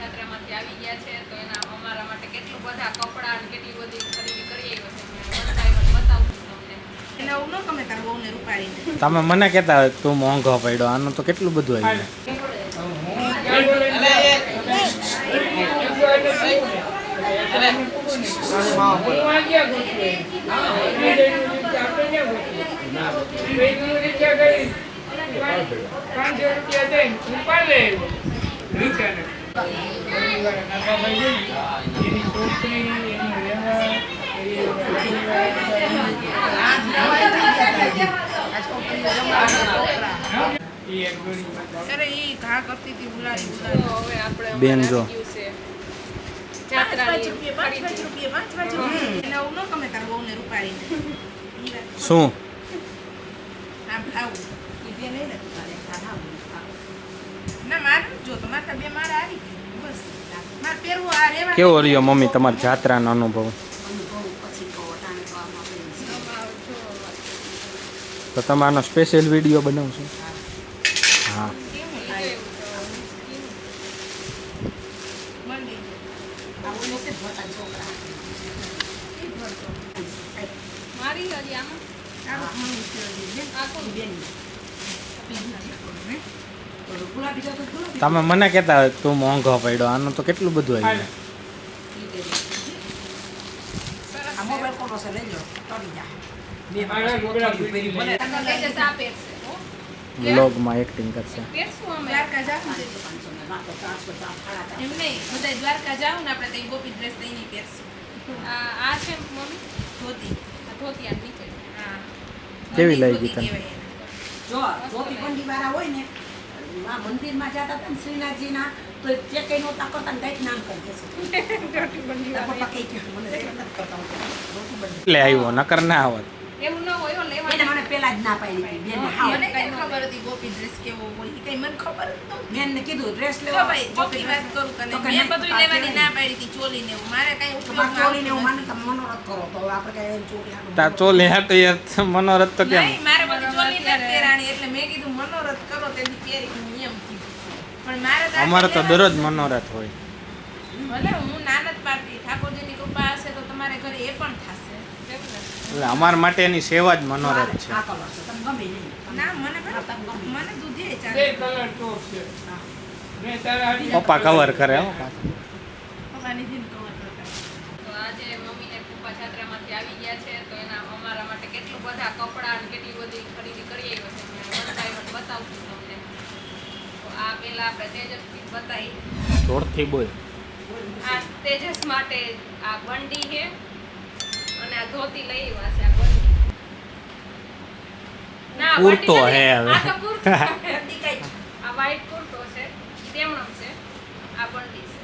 જાત્રામાંથી આવી ગયા છે તો એના અમારા માટે કેટલું બધા કપડાં અને કેટલી બધી ખરીદી કરી આવ્યો છે બતાવું છું તમને. તમે મને કહેતા તું મોંઘો પડ્યો, આનું તો કેટલું બધું આવ્યું. બેન જો શું કેવો રહ્યો મમ્મી તમારી જાત્રાનો અનુભવ? તો તમે આનો સ્પેશિયલ વિડીયો બનાવશો? હા. તમે મને કહેતા તું મોંઘો પડ્યો, આનું તો કેટલું બધું આવ્યું. વ્લોગમાં એક્ટિંગ કરશે. દ્વારકા જાવ ને આપણે ગોપી ડ્રેસ લઈને પહેરશું. આ છે મમ્મી ધોતી, આ ધોતી આ નીચે. કેવી લાગી તને? જો ધોતી બંડી વાળા હોય ને આ મંદિરમાં જતા હતા ને શ્રીનાથજીના તો જે કઈ નહોતા કરતા ને કઈક નામ કરી દેશે. પપ્પા કઈ કે મને નથી કરતા ધોતી બંડી એટલે આવ્યો, નકર ના આવત. એવું ન હોય લેવા. એને મને પેલા જ ના પાડી હતી બેન. હા મને કઈ ખબર હતી ગોપી ડ્રેસ કેવો હોય કઈ મને ખબર જ નહોતી. બેન ને કીધું ડ્રેસ જો લેવા ભાઈ ચોકી વાત કરું તને મેં બધું લેવાની ના પાડી હતી ચોલી ને એવું મારે કઈ ઉપયોગ ચોલી ને હું માને તમે મનોરથ કરો તો આપણે કઈ ચોલી હાટું તા ચોલી હાટો યાર મનોરથ તો કેમ? નહીં મારે બધું ચોલી ને પહેરાણી એટલે મેં કીધું મનોરથ કરો તેથી પહેરી હું એમ કીધું. પણ મારે અમારે તો દરરોજ મનોરથ હોય. ભલે હું નાનત પાડતી ઠાકોરજીની કૃપા હશે તો તમારે ઘરે એ પણ થશે. એટલે અમારા માટે એની સેવા જ મનોરથ છે. આ કલર છે તમે ગમે નહીં. ના મને મને દૂધે ચાલે. પપ્પા કવર કરે હો. પપ્પાની જીન કવર કરતા. તો આજે મમ્મીને પપ્પા જાત્રામાંથી આવી ગયા છે તો એના અમારા માટે કેટલું બધા કપડાં અને કેટલી બધી ખરીદી કરી આવ્યો છે બતાવું છું તમને. તો આ પેલા આપણે તેજસથી બતાવી. જોરથી બોલ. આ તેજસ માટે આ બંડી છે અને આ ધોતી લઈ આવ્યા છે. આ બંડી ના કુર્તો બંડી હે નથી. હવે. આ તો કુર્તો બંડી કઈ આ વ્હાઈટ કુર્તો છે તેમણો છે. આ બંડી છે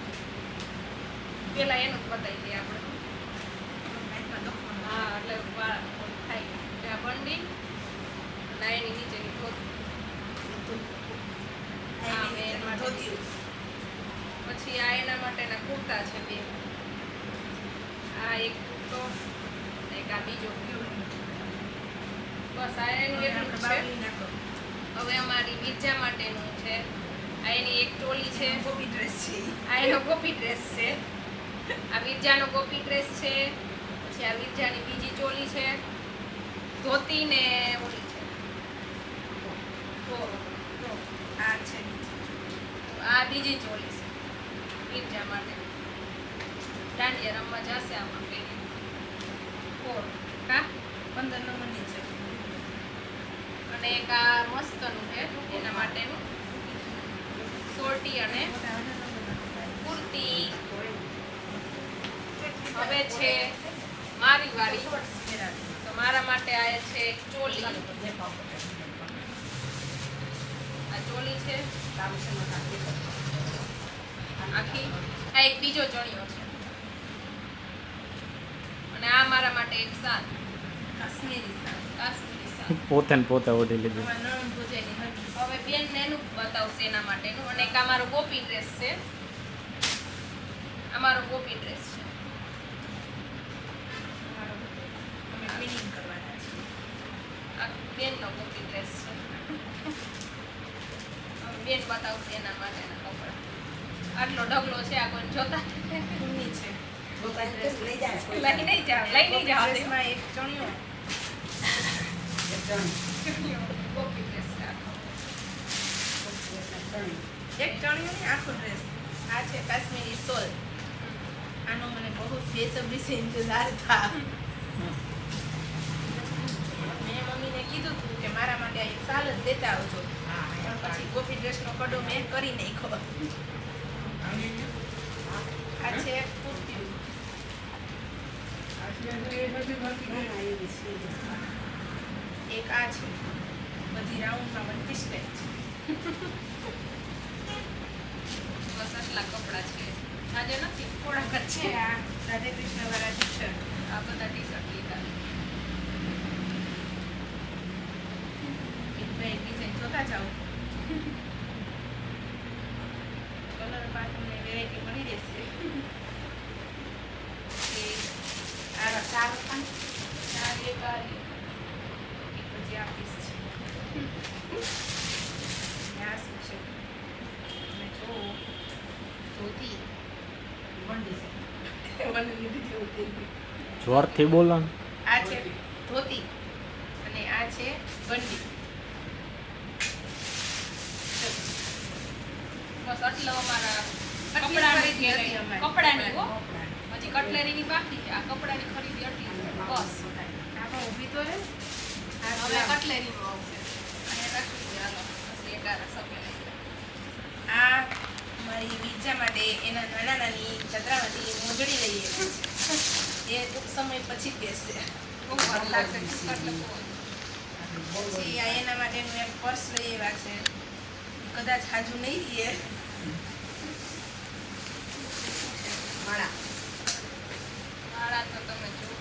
પેલા એનું જ બતાવી દઈએ આપણે. હા એટલે થાય કે આ બંડી અને એની નીચેની ધોતી. આ મેં એના માટે પછી આ એના માટેના કુર્તા છે બે. આ એક કુર્તો એક આ બીજો. બસ આ એનું એટલું છે. હવે અમારી બીજા માટેનું છે. આ એની એક ચોલી છે ગોપી ડ્રેસ છે. આ એનો ગોપી ડ્રેસ છે. આ વિરજાનો ગોપી ડ્રેસ છે. પછી આ વિરજાની બીજી ચોલી છે ધોતી ને ઓલી છે. આ છે આ બીજી ચોલી છે વિરજા માટે. દાંડિયા રમવા જશે આમાં પેલી કોર કા 15 નંબરની છે. અને એક આ મસ્તનું છે એના માટેનું સોટી અને કુર્તી. હવે છે મારી વાળી. તો મારા માટે આ છે એક ચોલી. આ ચોલી છે આખી. આ એક બીજો ચણિયો છે અને આ મારા માટે એક સાલ કાશ્મીરી સાલ. પોતે ને પોતે ઓઢી લીધું. હવે બેન ને એનું બતાવશે એના માટેનું. અને એક અમારો ગોપી ડ્રેસ છે. અમારો ગોપી ડ્રેસ છે. આ બેનનો ગોપી ડ્રેસ છે. બેન બતાવશે એના માટેના કપડા. આટલો ઢગલો છે આ કોઈ જોતા ઊની છે પોતાની ડ્રેસ લઈ જાય કોઈ લઈ નહીં જાવ લઈ નહીં જાવ ડ્રેસમાં એક ચણિયો એક જણ. કોપી ડ્રેસ છે આખો. એક ચણિયો ને આખો ડ્રેસ આ છે કાશ્મીરી સોલ આનો મને બહુ બેસબરી से इंतजार था મેં મમ્મીને કીધું હતું કે મારા માટે આ એક સાલ જ દેતા આવજો પણ પછી કોપી ડ્રેસનો કડો મેં કરી નાખ્યો આ છે કુર્તી એક આ છે બધી રાઉન્ડમાં બધી સ્ટેપ છે બસ આટલા કપડાં છે આજે નથી થોડાક જ છે આ રાધે કૃષ્ણ વાળા ટી શર્ટ આ બધા ટી શર્ટ લીધા એક બે ડિઝાઇન જોતા જાઓ કલર માં તમને વેરાયટી મળી રહેશે આ ચાર પણ ચાર એક આ એક પછી આ પીસ છે અને આ શું છે તમે જો ધોતી બંડી છે. મને લીધી જેવું થઈ ગયું જોરથી બોલો ને. આ છે ધોતી અને આ છે બંડી બસ આટલો અમારા કપડાની ખરીદી ખરીદી હતી. અમારી. કપડાની હો હજી કટલેરીની બાકી છે આ કપડાની ખરીદી આટલી બસ આમાં ઊભી તો રહે આ હવે ગુલાબ. કટલેરીમાં આવશે અહીંયા રાખી દે હાલો પછી એક આ સફેદ આ મારી વિઝા માટે એના નાના નાની છત્રામાંથી મોજડી લઈએ એ ટૂંક સમય પછી બેસશે બહુ વાર લાગશે એટલે બહુ. પછી આ એના માટેનું એક પર્સ લઈ આવ્યા છે કદાચ હાજુ નહીં રહીએ માળા. મારા તો તમે જોવો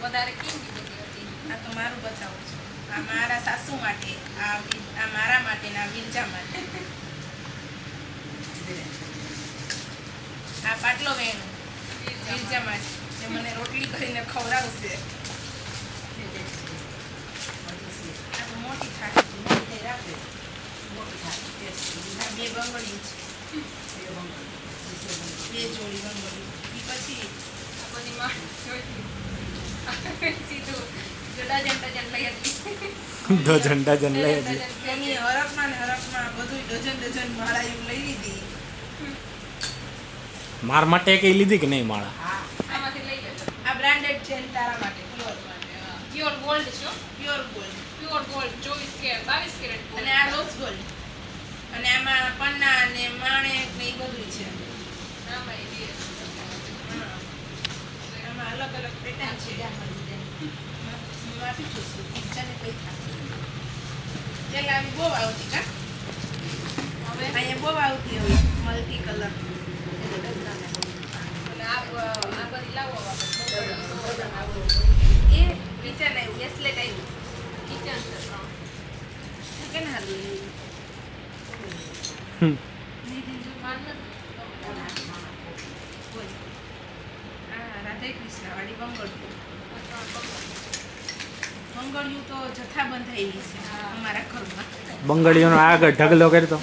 વધારે કિંમતી બધી હતી આ તો મારું બતાવું છું આ મારા સાસુ માટે આ મારા માટે ને આ વિરજા માટે આ પાટલો વેણું વિરજા માટે જે મને રોટલી કરીને ખવડાવશે આ તો મોટી થાળી છે મોટી રાખે મોટી થાય. આ બે બંગડીઓ છે બે જોડી બંગડીઓ એ પછી આ બધી માં જોઈતી સીધું જો ડઝન લઈ હતી ડઝન ડઝન લઈ હતી. એની હરખમાં ને હરખમાં બધું ડઝન માળા એવું લઈ લીધી માર માટે કઈ લીધી કે નહીં માળા? હા. આમાંથી લઈ લેજો આ બ્રાન્ડેડ છે ને તારા માટે પ્યોર પ્યોર ગોલ્ડ છે pure gold pure gold 24 carat 22 carat અને આ રોઝ ગોલ્ડ અને આમાં પન્ના અને માણેક ને એ બધું છે આમાં એ બે હા. આમાં અલગ અલગ પેટર્ન છે હું માફી છું ઈચ્છાને કઈ થાય પેલા આવી બહુ આવતી કા હવે અહીંયા બહુ આવતી હવે મલ્ટી કલર અને આ બધી લાવો આપણે એ કિચન આવ્યું બ્રેસલેટ આવ્યું કિચન છે કે ના હાલું હમ. બોલ આ રાધે કૃષ્ણ વાળી બંગડિયું બંગડિયું તો જથ્થાબંધ થયેલી છે અમારા ઘરમાં બંગડીઓનો આગળ ઢગલો કરતો.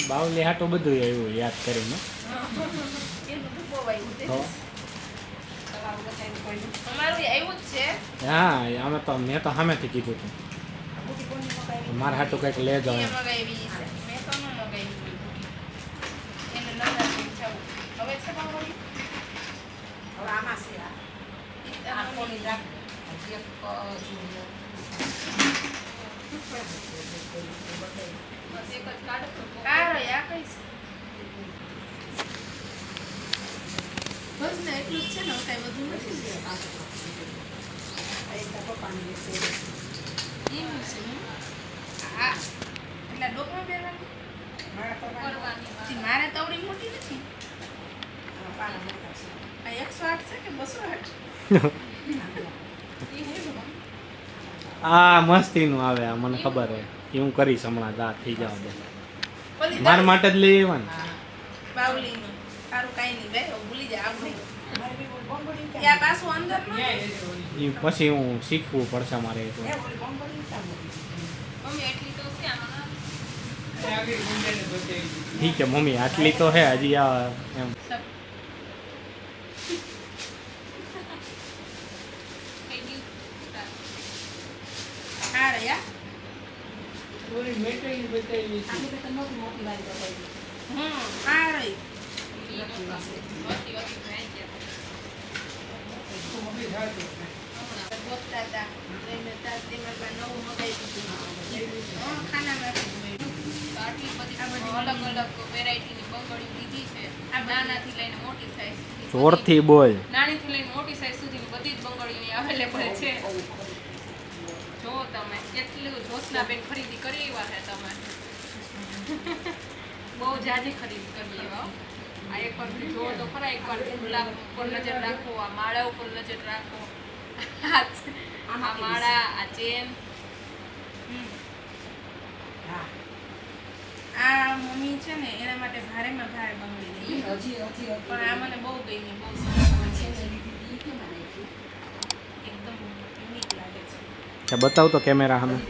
બાવલી હાટો બધું આવ્યું યાદ કરીને. એનું તો બહુ આવ્યું તે તો અમારું આવ્યું જ છે હા અમે તો મેં તો સામેથી કીધું હતું બુટી કોણની મગાવી? મારા હાટું કંઈક લેજો એ એમ. મગાવી છે મેં તો ન મગાવી એને નંબર જવું હવે છે બંગડિયું હવે આમાં છે આ. આ કોની રાખ. હજી એક જોઈએ. બસ એક જ કાઢો તો આ રહ્યા કઈ છે બસ ને એટલું જ છે ને કાંઈ વધુ નથી આ એક તો પપ્પાની છે. એવું છે ને? આ એટલે ડોકમાં પહેરવાની મારા પપ્પાની કરવાની જી, મારે તવડી મોટી નથી આ પાના મોટા છે. આ 108 છે કે 208 એ હે બાબા આ મસ્તીનું આવે આ મને ખબર હે એ હું કરીશ હમણાં દા થઈ જવા દે ઓલી મારા માટે જ લઈ આવ્યા ને. હા. બાવલીનું સારું કાંઈ નહીં ભાઈ હવે ભૂલી જાય આપણે મારે બી ઓલી બંગડી ત્યાં ક્યાં પાછું અંદરમાં એ પછી હું શીખવું પડશે મારે તો. એ ઓલી બંગડી ક્યાં મૂકી? મમ્મી એટલી તો છે આમાં ઠીક છે મમ્મી આટલી તો હે હજી આ એમ સબ થઈ ગયું સ્ટાર્ટ. હા રહ્યા આની કરતાં મોટી મોટી વાળી બતાવી. હા રહી ઈ નહોતું. વસ્તી વસ્તી ખાઈ ગયા. હમણાં. ગોતતા હતા લઈને ત્યાં તેમાં પણ નવું મગાવી દીધું ખાનામાંથી મળ્યું તો આટલી બધી અલગ અલગ વેરાયટીની બંગડીઓ લીધી છે આ નાનાથી લઈને મોટી સાઈઝ સુધી જોરથી બોલ. નાનીથી લઈને મોટી સાઈઝ સુધીની બધી જ બંગડીઓ અવેલેબલ છે. જો તમે કેટલું જોશનાબેન ખરીદી કરી એવા છે તમે. બહુ જાજી ખરીદી કરી એવા હો. આ એકવાર જો તો ખરા એકવાર ગુલાબ ઉપર નજર રાખો, આ માળા ઉપર નજર રાખો, આ માળા, આ ચેન. હા આ મમ્મી છે ને એના માટે ભારેમાં ભારે બંગડી ઈ લીધી હજી પણ આ મને બહુ ગમી બહુ સરસ છે છે. ને લીધી ઈ કેમ નાખી? એકદમ યુનિક લાગે છે કે બતાવ તો કેમેરા સામે. એમાં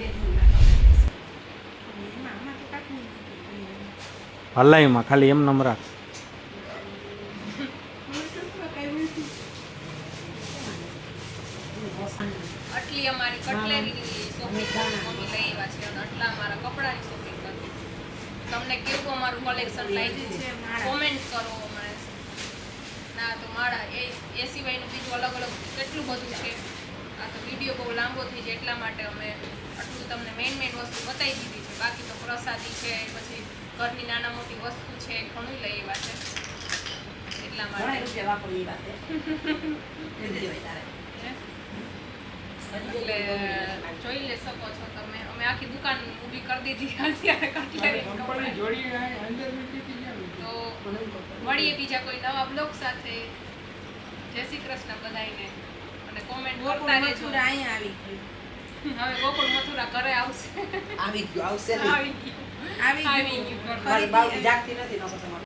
આમાં તો કાંઈ નહીં. હલાઈમાં ખાલી એમ નમ રાખ. આટલી અમારી કટલેરીની શોપિંગ મમ્મી લઈ આવ્યા છે અને આટલા અમારા કપડાની શોપિંગ કરી. તમને કેવું અમારું કલેક્શન લાગ્યું છે કોમેન્ટ કરો મને. ના તો માળા એ સિવાયનું બીજું અલગ અલગ કેટલું બધું છે. આ તો વિડીયો બહુ લાંબો થઈ જાય એટલા માટે અમે આટલું તમને મેઇન વસ્તુ બતાવી દીધી છે. બાકી તો પ્રસાદી છે પછી ઘરની નાના મોટી વસ્તુ છે ઘણું લઈ આવ્યા છે એટલા ઘણા માટે. રૂપિયા વાપરો એ વાતે. એમ કહેવાય તારે. એટલે જોઈ લે શકો છો તમે. અમે આખી દુકાન ઊભી કરી દીધી અત્યારે કટલેરી કપડાની. તો મળીએ બીજા કોઈ નવા બ્લોગ સાથે. જય શ્રી કૃષ્ણ બધાયને અને કોમેન્ટ ગોકુળ કરતા રહેજો. મથુરા અહીંયા આવી ગયું હવે ગોકુળ મથુરા ઘરે આવશે. આવી ગયું આવશે નહીં. આવી ગયું આવી આવી ગયું ગયું. મારી બાવડી જાગતી નથી નકર તમારે